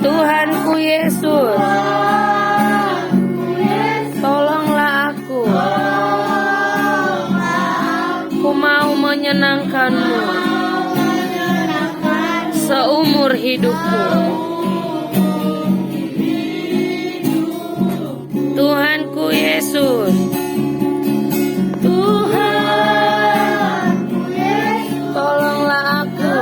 Tuhanku Yesus, tolonglah aku. Ku mau menyenangkan-Mu seumur hidupku. Tuhanku Yesus, tolonglah aku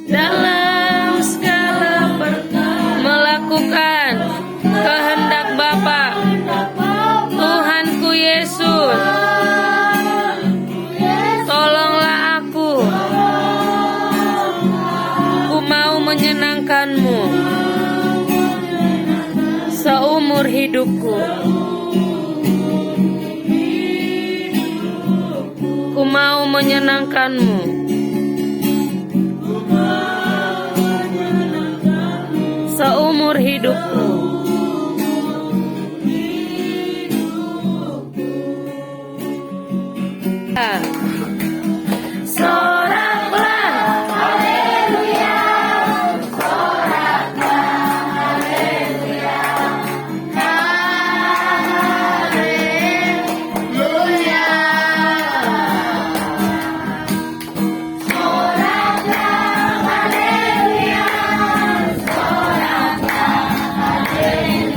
dalam segala melakukan kehendak Bapa. Tuhanku Yesus, tolonglah aku. Ku mau menyenangkan-Mu seumur hidupku. Ku mau menyenangkan-Mu seumur hidupku. Soraklah, haleluya. Soraklah, haleluya. Haleluya. Soraklah, haleluya. Soraklah, haleluya.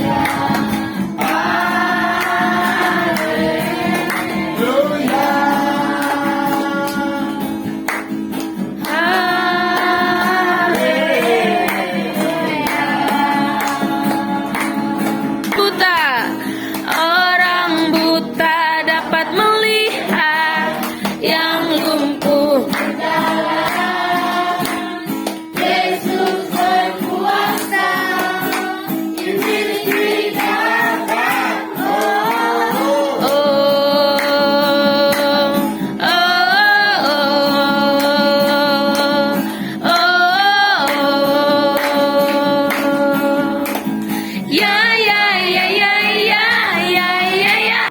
Orang buta dapat melihat, yang lumpuh berjalan. Yesus berkuasa, Injil diberitakan. Oh, oh, oh, oh, oh. Ya, ya, ya, ya, ya, ya, ya, ya.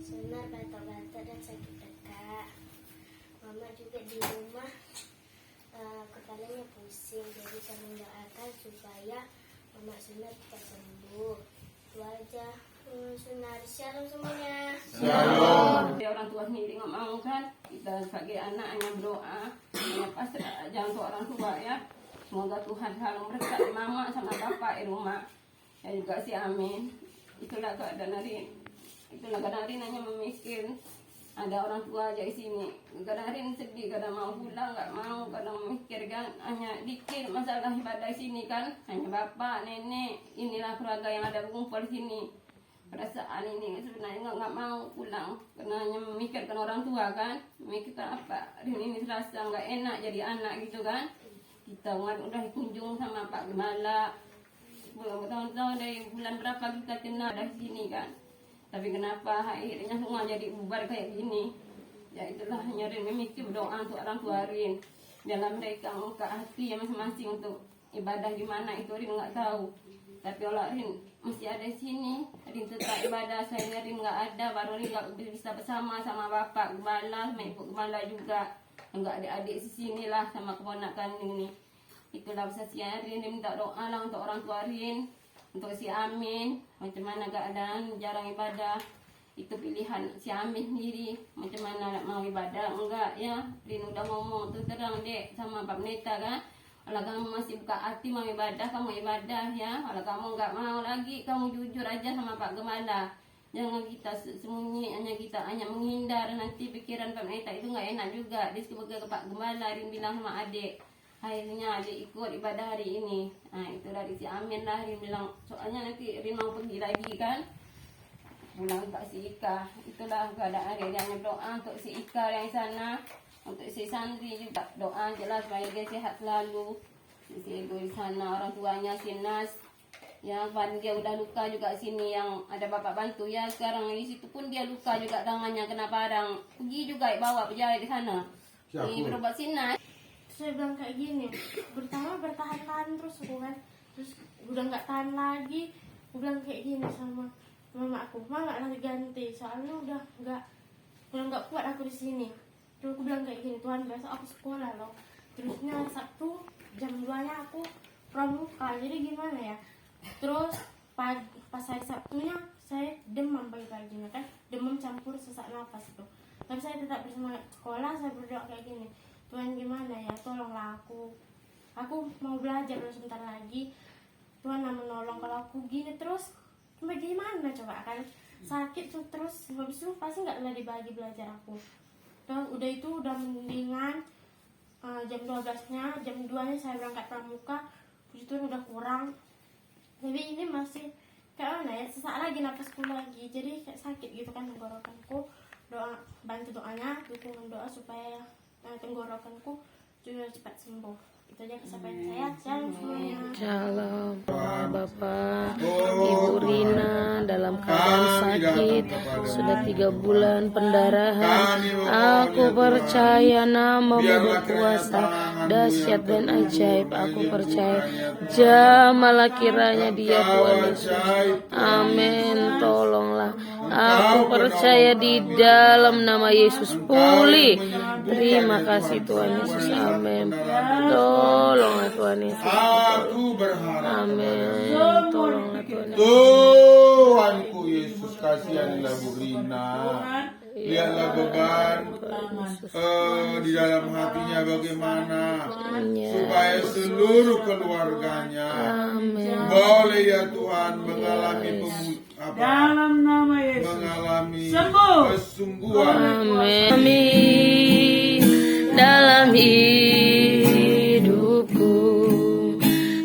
Sunar batuk-batuk dan sakit kakak. Mama juga di rumah kepalanya pusing, jadi kami doakan supaya Mama Sunar cepat sembuh. Itu aja. Sunar, shalom semuanya. Shalom. Orang tua sendiri nggak mau kan, kita sebagai anak hanya berdoa, hanya pasrah aja untuk orang tua ya. Semoga Tuhan selalu memberkati mama sama bapak di rumah. Ya juga si Amin. Itulah keadaan Arin. Itulah keadaan Arin hanya memikir ada orang tua aja di sini. Kadang Arin sedih, kadang mau pulang nggak mau, kadang memikir kan hanya dikit masalah ibadah di sini kan. Hanya bapak, nenek, inilah keluarga yang ada kumpul di sini. Perasaan ini sebenarnya nggak mau pulang karena hanya memikirkan orang tua kan, memikirkan apa Arin ini serasa nggak enak jadi anak gitu kan. Kita udah kunjung sama Pak Gembala bertahun-tahun dari bulan berapa kita kenal dari sini kan, tapi kenapa akhirnya semua jadi bubar kayak gini. Ya itulah hanya Rin memikir berdoa untuk orang tua Rin, dalam mereka membuka hati yang masing-masing untuk ibadah gimana itu Rin nggak tahu. Tapi kalau Rin masih ada di sini, Rin tetap ibadah. Saya Rin nggak ada, baru Rin nggak bisa bersama sama bapak Gembala, sama ibu Gembala juga, nggak ada adik di sini lah sama keponakan ini. Itulah kesaksian Rin, minta doa lah untuk orang tua Rin, untuk si Amin, macam mana keadaan jarang ibadah. Itu pilihan si Amin sendiri, macam mana nak mau ibadah enggak ya. Rin udah ngomong tuh terang dek sama Pak Pendeta kan, kalau kamu masih buka hati mau ibadah, kamu ibadah ya. Kalau kamu enggak mau lagi, kamu jujur aja sama Pak Gembala. Jangan kita sembunyi, hanya menghindar. Nanti pikiran Pak Pendeta itu nggak enak juga. Dia sebagai Pak Gembala, Rin bilang sama adik. Akhirnya adik ikut ibadah hari ini. Nah itu dari si Amin lah, Rin bilang soalnya nanti Rin mau pergi lagi kan, pulang tak si Ika. Itulah keadaan Rin, hanya doa untuk si Ika yang sana, untuk si Sandri juga doa jelas supaya dia sehat selalu. Si Ego di sana, orang tuanya si Nas, ya kan dia udah luka juga sini yang ada bapak bantu ya. Sekarang di situ pun dia luka juga tangannya kena parang. Pergi juga bawa berjalan di sana. Di berobat si Nas. Saya bilang kayak gini, pertama bertahan-tahan terus aku kan, terus udah nggak tahan lagi, aku bilang kayak gini sama mama aku, mama nanti ganti, soalnya udah nggak kuat aku di sini. Terus aku bilang kayak gini, Tuhan besok aku sekolah loh. Terusnya Sabtu jam 2-nya aku pramuka, jadi gimana ya. Terus pas hari Sabtunya saya demam pagi-paginya kan, demam campur sesak nafas itu. Tapi saya tetap bersemangat sekolah, saya berdoa kayak gini, Tuhan gimana ya, tolonglah aku mau belajar loh sebentar lagi. Tuhan yang menolong. Kalau aku gini terus bagaimana coba kan, sakit tuh terus, habis itu pasti nggak lagi bagi belajar aku. Dan udah itu udah mendingan. Jam 12-nya, jam 2-nya saya berangkat pramuka. Puji Tuhan udah kurang. Tapi ini masih kayak mana ya, sesak lagi napasku lagi. Jadi kayak sakit gitu kan tenggorokanku. Doa, bantu doanya, dukungan doa supaya tenggorokanku juga cepat sembuh. Itu aja kesabaran saya. Shalom semuanya. Shalom Bapak Ibu Rina dalam keadaan sakit sudah 3 bulan pendarahan. Aku percaya namamu berkuasa dahsyat dan ajaib. Aku percaya jamalah kiranya dia Tuhan Yesus. Amin. Tolonglah. Aku percaya di dalam nama Yesus pulih. Terima kasih Tuhan Yesus. Amin. Tolonglah Tuhan Yesus. Aku berharap Amin. Tolonglah Tuhan Yesus. Tuhanku Yesus, kasihanilah Bu Rina. Lihatlah beban di dalam hatinya bagaimana, supaya seluruh keluarganya boleh ya Tuhan mengalami dalam nama Yesus mengalami sembuh. kesungguhan. Amin. Dalam hidupku,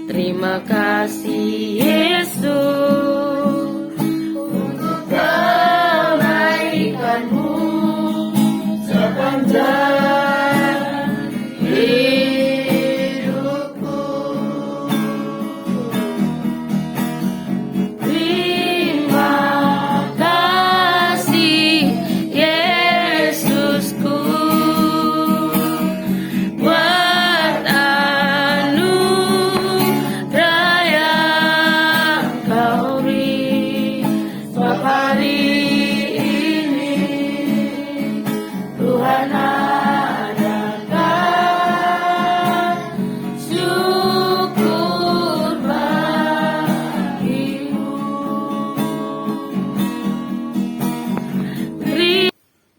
terima kasih Yesus untuk kebaikanmu sepanjang hidupku. Terima kasih Yesusku buat anugerah yang Kau beri. Setiap hari ini Tuhan adakan syukur bagimu.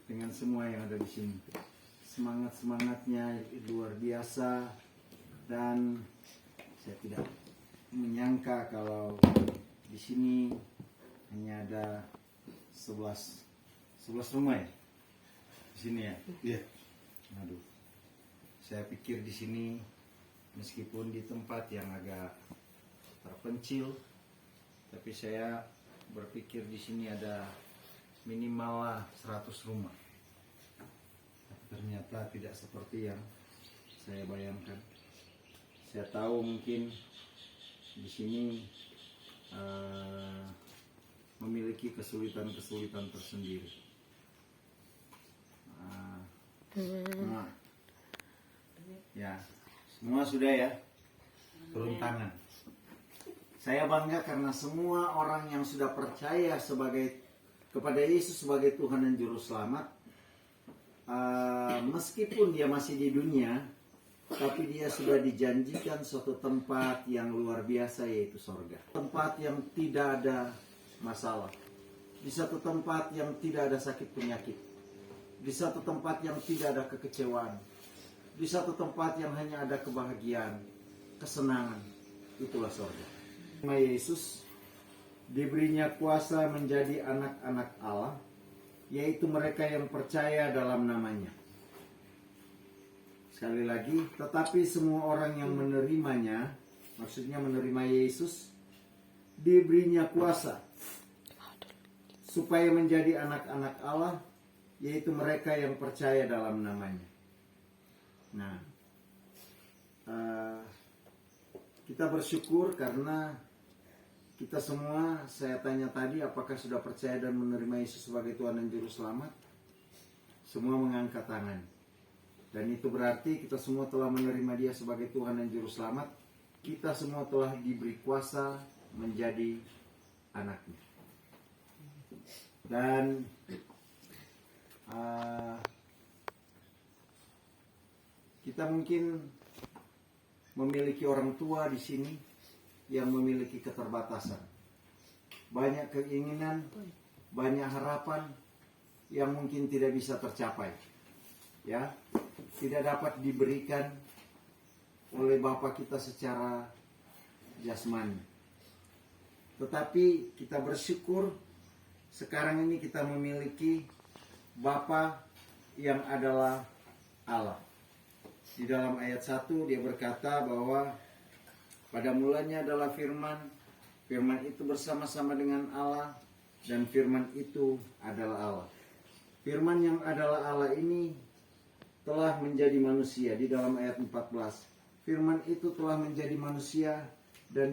Dengan semua yang ada di sini, semangatnya luar biasa, dan saya tidak menyangka kalau di sini hanya ada 11 rumah ya di sini ya. Iya. Aduh, saya pikir di sini meskipun di tempat yang agak terpencil, tapi saya berpikir di sini ada minimal lah 100 rumah. Tapi ternyata tidak seperti yang saya bayangkan. Saya tahu mungkin di sini memiliki kesulitan-kesulitan tersendiri. Semua, ya, semua sudah ya, turun tangan. Saya bangga karena semua orang yang sudah percaya kepada Yesus sebagai Tuhan dan Juru Selamat, meskipun dia masih di dunia, tapi dia sudah dijanjikan suatu tempat yang luar biasa, yaitu sorga. Tempat yang tidak ada masalah, di satu tempat yang tidak ada sakit penyakit, di satu tempat yang tidak ada kekecewaan, di satu tempat yang hanya ada kebahagiaan, kesenangan. Itulah sorga. Nama Yesus diberinya kuasa menjadi anak-anak Allah, yaitu mereka yang percaya dalam namanya. Sekali lagi, tetapi semua orang yang menerimanya, maksudnya menerima Yesus, diberinya kuasa supaya menjadi anak-anak Allah, yaitu mereka yang percaya dalam namanya. Nah, kita bersyukur karena kita semua, saya tanya tadi, apakah sudah percaya dan menerima Yesus sebagai Tuhan dan Juru Selamat? Semua mengangkat tangan. Dan itu berarti kita semua telah menerima Dia sebagai Tuhan dan Juru Selamat. Kita semua telah diberi kuasa menjadi anak-Nya. Dan Kita mungkin memiliki orang tua di sini yang memiliki keterbatasan. Banyak keinginan, banyak harapan yang mungkin tidak bisa tercapai. Ya, tidak dapat diberikan oleh Bapa kita secara jasmani. Tetapi kita bersyukur sekarang ini kita memiliki Bapa yang adalah Allah. Di dalam ayat 1 dia berkata bahwa pada mulanya adalah firman, firman itu bersama-sama dengan Allah, dan firman itu adalah Allah. Firman yang adalah Allah ini telah menjadi manusia. Di dalam ayat 14, firman itu telah menjadi manusia dan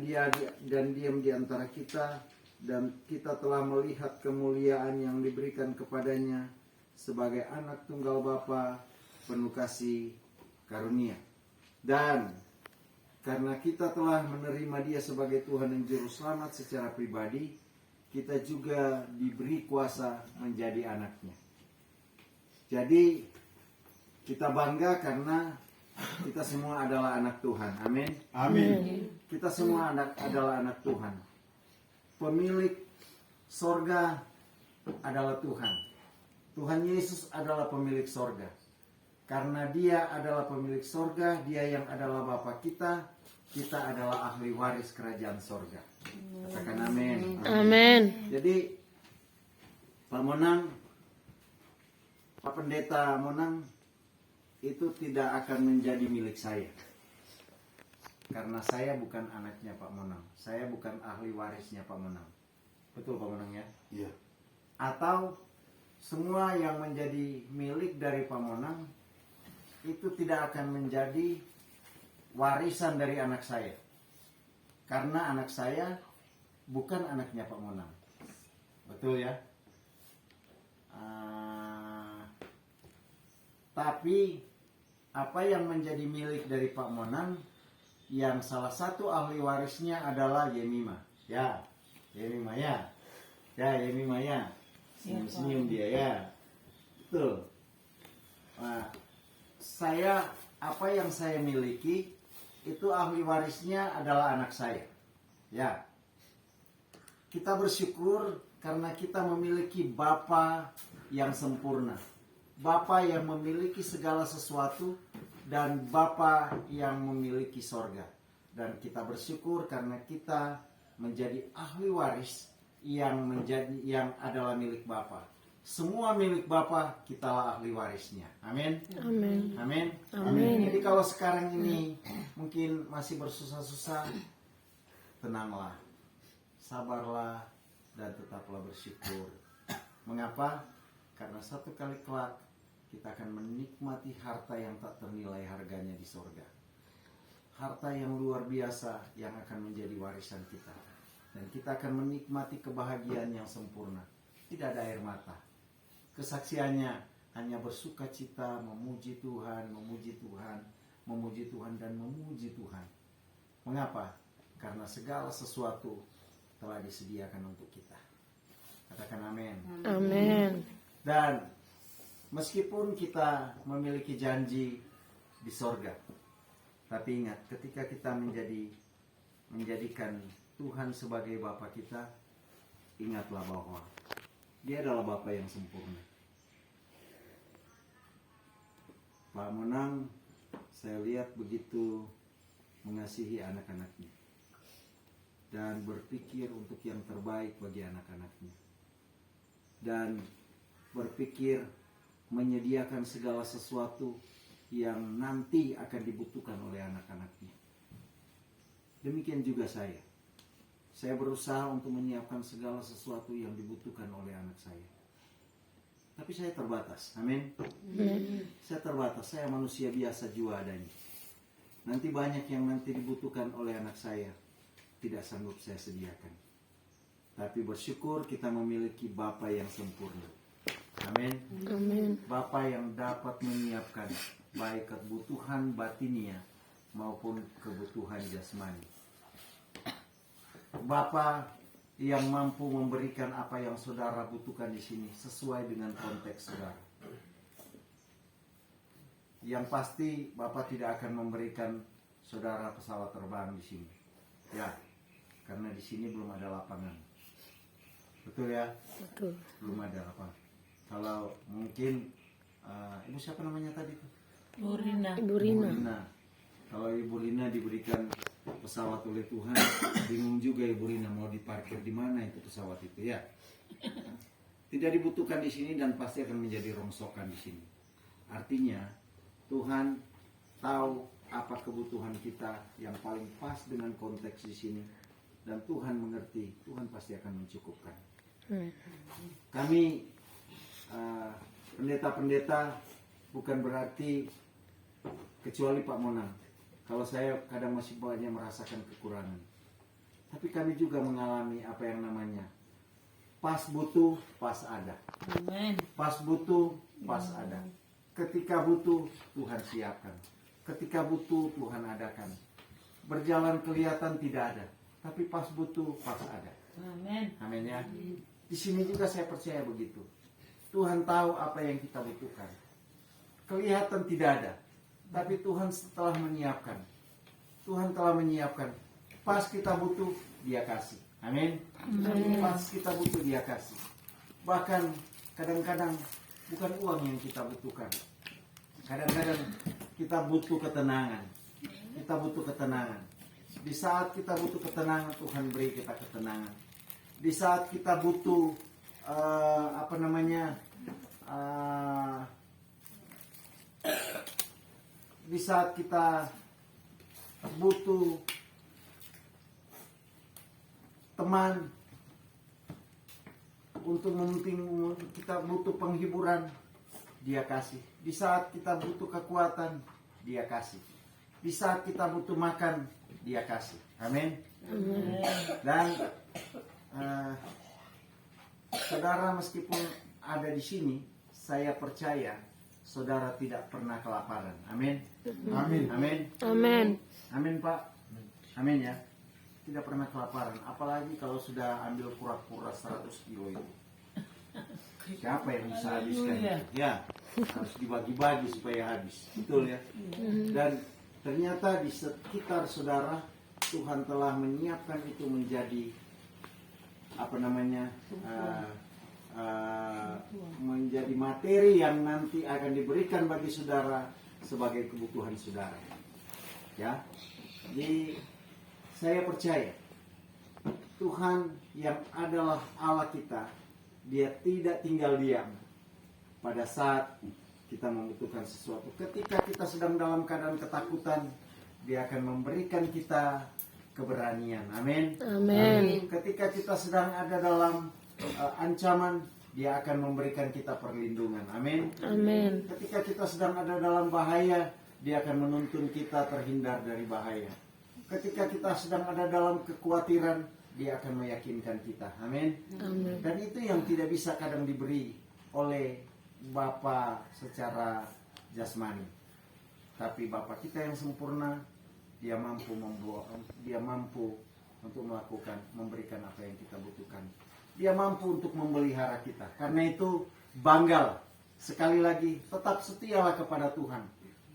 diam di antara kita, dan kita telah melihat kemuliaan yang diberikan kepadanya sebagai anak tunggal Bapa, penuh kasih karunia. Dan karena kita telah menerima dia sebagai Tuhan dan Juru Selamat secara pribadi, kita juga diberi kuasa menjadi anaknya. Jadi kita bangga karena kita semua adalah anak Tuhan. Amin. Amin. Kita semua adalah anak Tuhan. Pemilik sorga adalah Tuhan. Tuhan Yesus adalah pemilik sorga. Karena dia adalah pemilik sorga, dia yang adalah Bapa kita, kita adalah ahli waris kerajaan sorga. Katakan amin. Amin. Jadi Pak Monang, Pak Pendeta Monang itu tidak akan menjadi milik saya. Karena saya bukan anaknya Pak Monang. Saya bukan ahli warisnya Pak Monang. Betul Pak Monang ya? Iya. Atau semua yang menjadi milik dari Pak Monang itu tidak akan menjadi warisan dari anak saya. Karena anak saya bukan anaknya Pak Monang. Betul ya? Tapi apa yang menjadi milik dari Pak Monang, yang salah satu ahli warisnya adalah Yemima. Ya, Yemima ya. Ya, Yemima ya. Senyum-senyum dia ya. Betul. Nah, apa yang saya miliki itu ahli warisnya adalah anak saya. Ya. Kita bersyukur karena kita memiliki Bapa yang sempurna. Bapa yang memiliki segala sesuatu dan Bapa yang memiliki sorga. Dan kita bersyukur karena kita menjadi ahli waris yang adalah milik Bapa. Semua milik Bapa, kitalah ahli warisnya. Amin. Amin. Amin. Amin. Jadi kalau sekarang ini mungkin masih bersusah-susah, tenanglah, sabarlah, dan tetaplah bersyukur. Mengapa? Karena satu kali kelak kita akan menikmati harta yang tak ternilai harganya di sorga. Harta yang luar biasa yang akan menjadi warisan kita. Dan kita akan menikmati kebahagiaan yang sempurna. Tidak ada air mata. Kesaksiannya hanya bersuka cita, memuji Tuhan, memuji Tuhan, memuji Tuhan, dan memuji Tuhan. Mengapa? Karena segala sesuatu telah disediakan untuk kita. Katakan amin. Amin. Dan meskipun kita memiliki janji di sorga, tapi ingat, ketika kita menjadikan Tuhan sebagai Bapa kita, ingatlah bahwa Dia adalah Bapa yang sempurna. Pak Monang, saya lihat begitu mengasihi anak-anaknya dan berpikir untuk yang terbaik bagi anak-anaknya, dan berpikir menyediakan segala sesuatu yang nanti akan dibutuhkan oleh anak-anaknya. Demikian juga saya. Saya berusaha untuk menyiapkan segala sesuatu yang dibutuhkan oleh anak saya. Tapi saya terbatas. Amin. Saya terbatas. Saya manusia biasa jua adanya. Nanti banyak yang nanti dibutuhkan oleh anak saya, tidak sanggup saya sediakan. Tapi bersyukur kita memiliki Bapa yang sempurna. Amin. Amin. Bapa yang dapat menyiapkan baik kebutuhan batinia maupun kebutuhan jasmani. Bapa yang mampu memberikan apa yang saudara butuhkan di sini sesuai dengan konteks saudara. Yang pasti Bapak tidak akan memberikan saudara pesawat terbang di sini. Ya, karena di sini belum ada lapangan. Betul ya? Betul. Belum ada lapangan. Kalau mungkin ibu siapa namanya tadi tuh? Burina. Ibu Rina. Kalau Ibu Rina diberikan pesawat oleh Tuhan, bingung juga Ibu Rina mau diparkir di mana itu pesawat itu ya. Tidak dibutuhkan di sini dan pasti akan menjadi rongsokan di sini. Artinya Tuhan tahu apa kebutuhan kita yang paling pas dengan konteks di sini dan Tuhan mengerti, Tuhan pasti akan mencukupkan. Kami pendeta-pendeta bukan berarti kecuali Pak Monang. Kalau saya kadang masih banyak merasakan kekurangan. Tapi kami juga mengalami apa yang namanya pas butuh, pas ada. Amin. Pas butuh, pas ada. Ketika butuh, Tuhan siapkan. Ketika butuh, Tuhan adakan. Berjalan kelihatan tidak ada. Tapi pas butuh, pas ada. Amin. Amin ya. Di sini juga saya percaya begitu. Tuhan tahu apa yang kita butuhkan. Kelihatan tidak ada. Tapi Tuhan telah menyiapkan. Tuhan telah menyiapkan. Pas kita butuh, Dia kasih. Amin. Pas kita butuh, Dia kasih. Bahkan kadang-kadang bukan uang yang kita butuhkan. Kadang-kadang kita butuh ketenangan. Kita butuh ketenangan. Di saat kita butuh ketenangan, Tuhan beri kita ketenangan. Di saat kita butuh di saat kita butuh teman untuk kita butuh penghiburan, Dia kasih. Di saat kita butuh kekuatan, Dia kasih. Di saat kita butuh makan, Dia kasih. Amin. Dan saudara meskipun ada di sini, saya percaya saudara tidak pernah kelaparan. Amin. Amin. Amin. Amin. Amin Pak. Amin ya. Tidak pernah kelaparan. Apalagi kalau sudah ambil kura-kura 100 kilo itu. Siapa yang bisa habiskan itu? Ya. Harus dibagi-bagi supaya habis. Betul ya. Dan ternyata di sekitar saudara Tuhan telah menyiapkan itu menjadi menjadi materi yang nanti akan diberikan bagi saudara sebagai kebutuhan saudara. Ya. Jadi saya percaya Tuhan yang adalah Allah kita, Dia tidak tinggal diam pada saat kita membutuhkan sesuatu. Ketika kita sedang dalam keadaan ketakutan, Dia akan memberikan kita keberanian. Amin. Amin. Ketika kita sedang ada dalam ancaman, Dia akan memberikan kita perlindungan. Amin. Amin. Ketika kita sedang ada dalam bahaya, Dia akan menuntun kita terhindar dari bahaya. Ketika kita sedang ada dalam kekhawatiran, Dia akan meyakinkan kita. Amin. Amin. Dan itu yang tidak bisa kadang diberi oleh Bapa secara jasmani. Tapi Bapa kita yang sempurna, Dia mampu untuk memberikan apa yang kita butuhkan. Dia mampu untuk memelihara kita. Karena itu banggal. Sekali lagi, tetap setialah kepada Tuhan.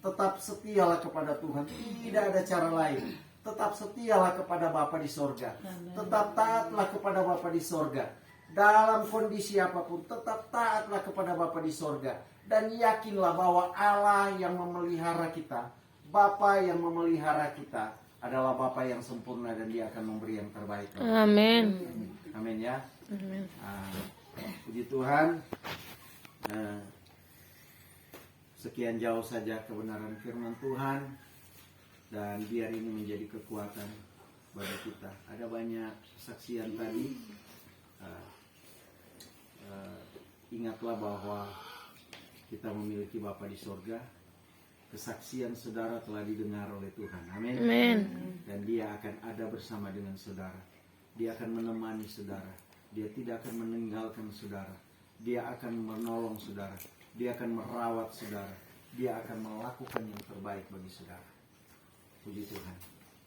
Tetap setialah kepada Tuhan. Tidak ada cara lain. Tetap setialah kepada Bapa di sorga. Tetap taatlah kepada Bapa di sorga. Dalam kondisi apapun, tetap taatlah kepada Bapa di sorga. Dan yakinlah bahwa Allah yang memelihara kita, Bapa yang memelihara kita, adalah Bapa yang sempurna dan Dia akan memberi yang terbaik. Amin. Amin ya. Amin. Puji Tuhan. Sekian jauh saja kebenaran firman Tuhan. Dan biar ini menjadi kekuatan bagi kita. Ada banyak kesaksian tadi. Ingatlah bahwa kita memiliki Bapa di sorga. Kesaksian saudara telah didengar oleh Tuhan. Amin. Amin. Dan Dia akan ada bersama dengan saudara. Dia akan menemani saudara. Dia tidak akan meninggalkan saudara. Dia akan menolong saudara. Dia akan merawat saudara. Dia akan melakukan yang terbaik bagi saudara. Puji Tuhan.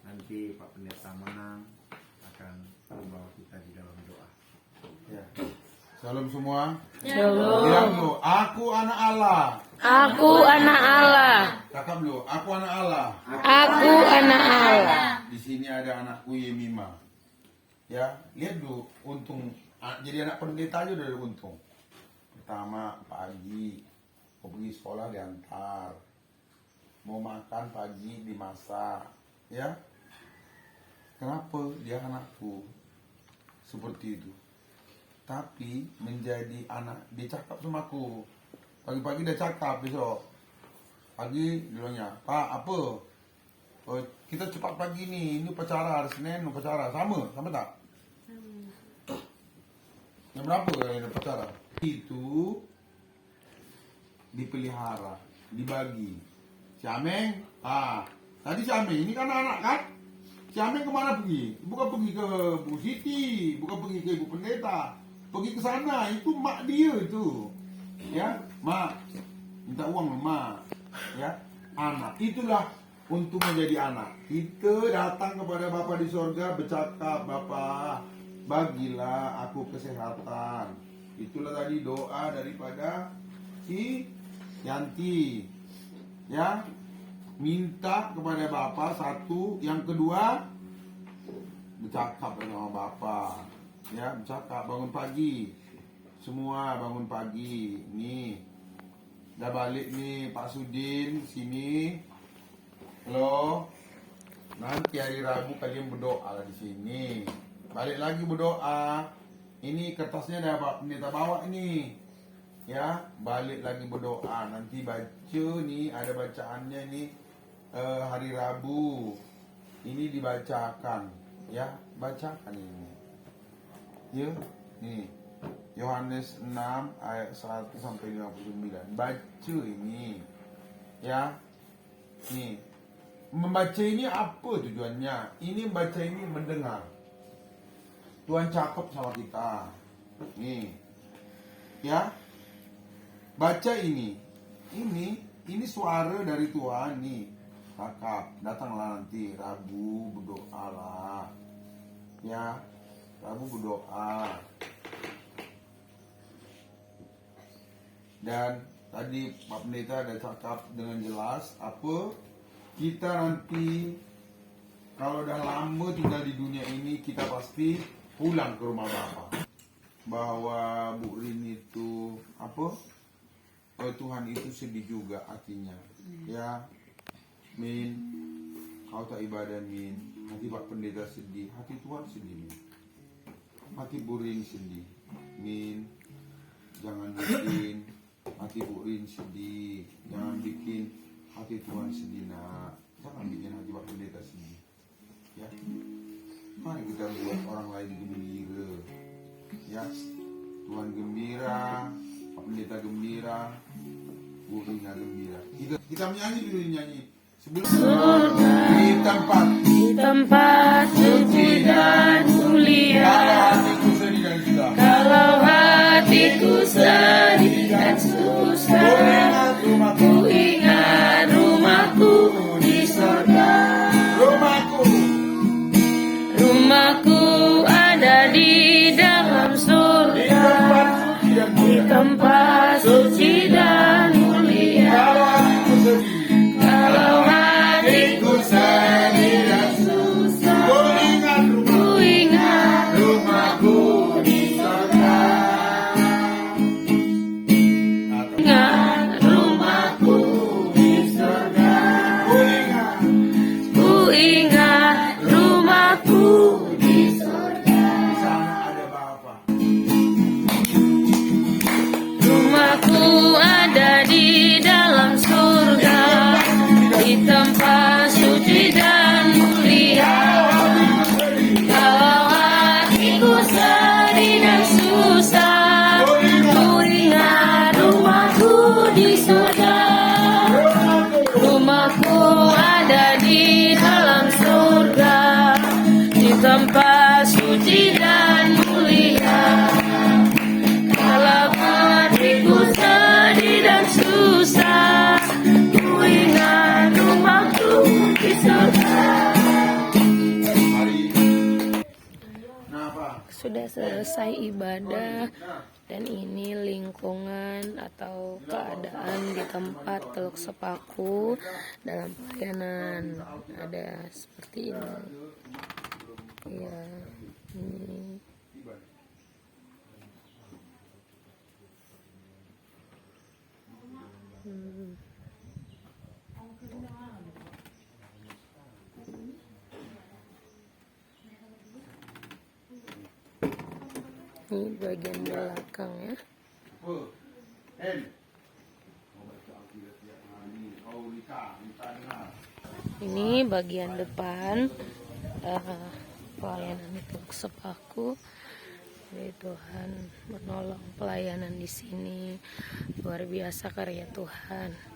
Nanti Pak Pendeta Menang akan membawa kita di dalam doa. Ya. Salam semua. Shalom. Bilang lu, aku anak Allah. Aku anak Allah. Kakak dulu, aku anak Allah. Aku anak Allah. Di sini ada anakku Yemima. Ya, lihat dulu untung. Jadi anak pendeta aja udah untung. Pertama pagi, mau pergi sekolah diantar, mau makan pagi dimasak. Ya, kenapa dia anakku seperti itu? Tapi menjadi anak, dia cakap sama aku. Pagi-pagi dia cakap besok. Pagi bilangnya, Pak apa? Oh, kita cepat pagi nih, ini upacara hari Senin upacara sama tak? Yang berapa yang upacara? Itu dipelihara, dibagi. Si Ameng, tadi si Ameng ini kan anak kan? Si Ameng kemana pergi? Bukan pergi ke Bu Siti, bukan pergi ke Ibu Pendeta, pergi ke sana. Itu mak dia itu, ya, mak minta uang mak, ya, anak. Itulah untuk menjadi anak. Kita datang kepada Bapa di sorga bercakap, Bapa, bagilah aku kesehatan. Itulah tadi doa daripada si Yanti, ya, minta kepada Bapa satu, yang kedua bercakap dengan Bapa, ya, bercakap bangun pagi, semua bangun pagi, nih, dah balik nih Pak Sudin sini, halo, nanti hari Rabu kalian berdoa lah di sini, balik lagi berdoa, ini kertasnya dah Pak Pendeta bawa ini. Ya, balik lagi berdoa. Nanti baca nih, ada bacaannya nih hari Rabu. Ini dibacakan, ya, bacakan ini. Ya, nih. Yohanes 6 ayat 1 sampai 59. Baca ini. Ya. Nih. Membaca ini apa tujuannya? Ini membaca ini mendengar. Tuhan cakap sama kita. Nih. Ya. Baca ini suara dari Tuhan nih. Kakak, datanglah nanti Rabu berdoalah. Ya, Rabu berdoa. Dan tadi Pak Pendeta ada cakap dengan jelas apa kita nanti kalau udah lama tinggal di dunia ini kita pasti pulang ke rumah Bapa. Bahwa Bu Rin itu apa? Tuhan itu sedih juga hatinya, ya, Min, kau tak ibadah Min, hati Pak Pendeta sedih, hati Tuhan sedih Min, hati Bu Rin sedih, Min, jangan bikin hati Bu Rin sedih, jangan bikin hati Tuhan sedih nak, jangan bikin hati Pak Pendeta sedih, ya, mari kita buat orang lain gembira, ya, Tuhan gembira, Pak Pendeta gembira, Bu Rina gembira. Kita menyanyi dulu, nyanyi sebelum di tempat suci dan mulia. kalau hatiku sedih dan susah, Kalau hatiku sedih dan susah, ku ingat rumahku di sorga. Rumahku ada di dalam surga, di tempat suci dan mulia. Kalau hatiku sedih dan susah, ku ingat rumahku di sorga. Ingat rumahku di sorga. Ku ingat rumahku di sorga. ada Bapa. Rumahku ada di dalam surga, di tempat suci dan mulia. Kalau hatiku sedih dan susah, ku ingat rumahku di surga. Rumahku ada di dalam surga, di tempat suci dan mulia. Kalau hatiku sedih dan susah, ku ingat rumahku di surga. Hari. Nah apa? sudah selesai ibadah, dan ini lingkungan atau keadaan di tempat Teluk Sepaku dalam pelayanan. Ada seperti ini. Ya, ini. Ini bagian belakang ya. Ini bagian depan pelayanan di Teluk Sepaku. Jadi Tuhan menolong pelayanan di sini, luar biasa karya Tuhan.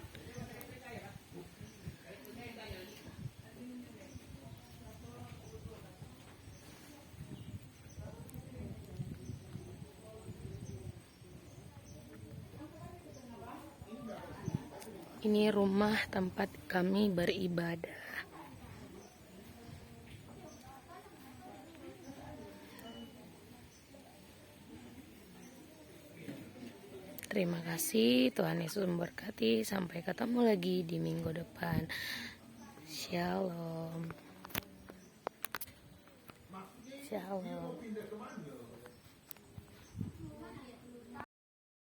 Ini rumah tempat kami beribadah. Terima kasih, Tuhan Yesus memberkati. Sampai ketemu lagi di minggu depan. Shalom. Shalom.